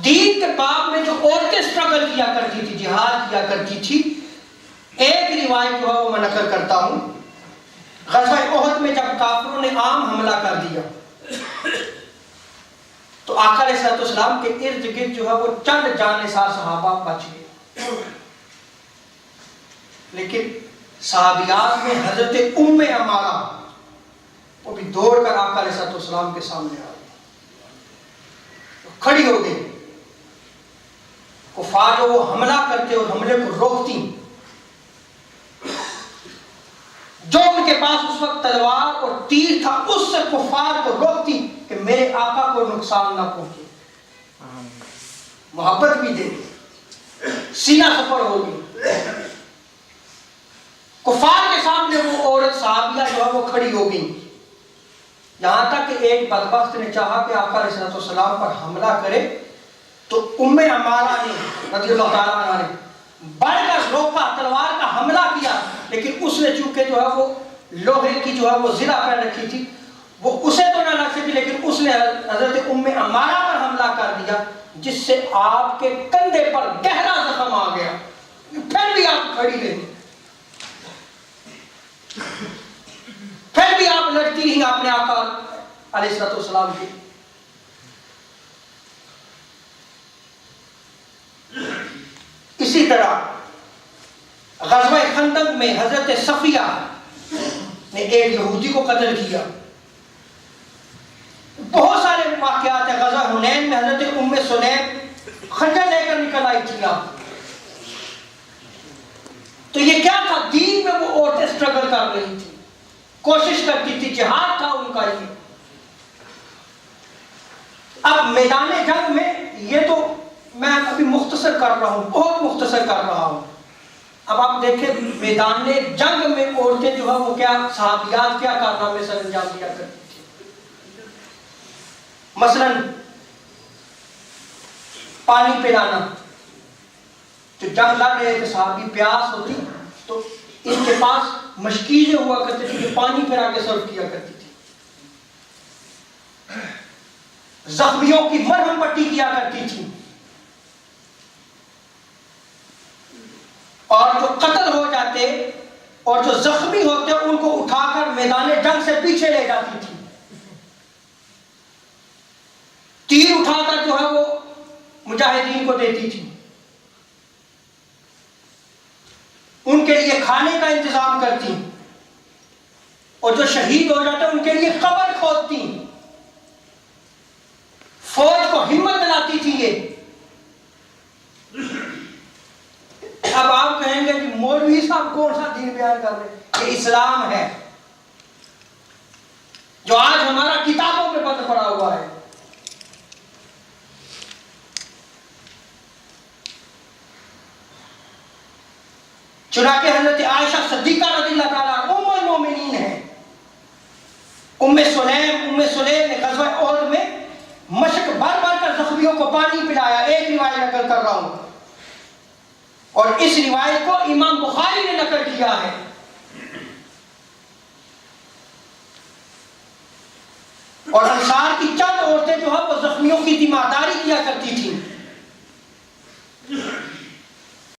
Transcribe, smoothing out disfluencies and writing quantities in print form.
دین کے باب میں جو عورتیں سٹرگل کیا کرتی تھی، جہاد کیا کرتی تھی، ایک روایت جو ہے وہ میں نقل کرتا ہوں۔ غزوہ احد میں جب کافروں نے عام حملہ کر دیا تو آقا علیہ الصلوۃ والسلام کے ارد گرد جو ہے وہ چند جان نثار صحابہ بچ گئے، لیکن صحابیات میں حضرت ام عمارہ وہ بھی دوڑ کر آقا علیہ الصلوۃ والسلام کے سامنے آ گئی، کھڑی ہو گئی۔ کفار جو وہ حملہ کرتے اور حملے کو روکتی، جو ان کے پاس اس وقت تلوار اور تیر تھا اس سے کفار کو روکتی کہ میرے آقا کو نقصان نہ پہنچے، محبت بھی دے، سینہ سفر ہوگی۔ کفار کے سامنے وہ عورت صحابیہ جو ہے وہ کھڑی ہو گئی، یہاں تک کہ ایک بدبخت نے چاہا کہ آقا علیہ الصلوۃ والسلام پر حملہ کرے تو ام عمارہ نے رضی اللہ تعالیٰ عنہ نے بڑھ کر روکا، تلوار کا حملہ کیا، لیکن اس نے چونکہ جو ہے وہ لوہے کی جو ہے وہ زرہ پہن رکھی تھی، وہ اسے تو نہ لگ سکی، لیکن اس نے حضرت ام عمارہ پر حملہ کر دیا، جس سے آپ کے کندھے پر گہرا زخم آ گیا، پھر بھی آپ کھڑی رہی، پھر بھی آپ لڑتی رہی اپنے آقا علیہ الصلوۃ والسلام کی۔ اسی طرح غزوہ خندق میں حضرت صفیہ نے ایک یہودی کو قتل کیا۔ بہت سارے واقعات ہیں۔ غزوہ حنین میں حضرت ام سلیم خنجر لے کر نکل آئی تھی آپ، تو یہ کیا تھا؟ دین میں وہ عورتیں سٹرگل کر رہی تھی، کوشش کرتی تھی، جہاد تھا ان کا۔ یہ اب میدان جنگ میں، یہ تو میں ابھی مختصر کر رہا ہوں، بہت مختصر کر رہا ہوں۔ اب آپ دیکھیں میدان جنگ میں عورتیں جو ہے وہ کیا، صحابیات کیا کارنامے سر انجام دیا کرتی تھی۔ مثلا پانی پلانا، جو جنگ لڑ رہے تھے صحابی، پیاس ہوتی تو ان کے پاس مشکیزیں ہوا کرتی تھی کہ پانی پلا کے سرو کیا کرتی تھی۔ زخمیوں کی مرہم پٹی کیا کرتی تھی، اور جو قتل ہو جاتے اور جو زخمی ہوتے ان کو اٹھا کر میدان جنگ سے پیچھے لے جاتی تھی، تیر اٹھا کر جو ہے وہ مجاہدین کو دیتی تھی، ان کے لیے کھانے کا انتظام کرتی، اور جو شہید ہو جاتے ان کے لیے قبر کھودتی، فوج کو ہمت دلاتی تھی یہ۔ اب آپ کہیں گے کہ مولوی صاحب کون سا دین بیان کر رہے ہیں؟ یہ اسلام ہے جو آج ہمارا کتابوں میں بند پڑا ہوا ہے۔ چنانچہ حضرت عائشہ صدیقہ رضی اللہ تعالیٰ ام المومنین ہے، ام سلیم نے غزوہ احد میں مشک بھر بھر کر زخمیوں کو پانی پلایا۔ ایک روایت نقل کر رہا ہوں، اور اس روایت کو امام بخاری نے نقل کیا ہے۔ اور انصار کی چند عورتیں جو ہے وہ زخمیوں کی تیمارداری کیا کرتی تھیں۔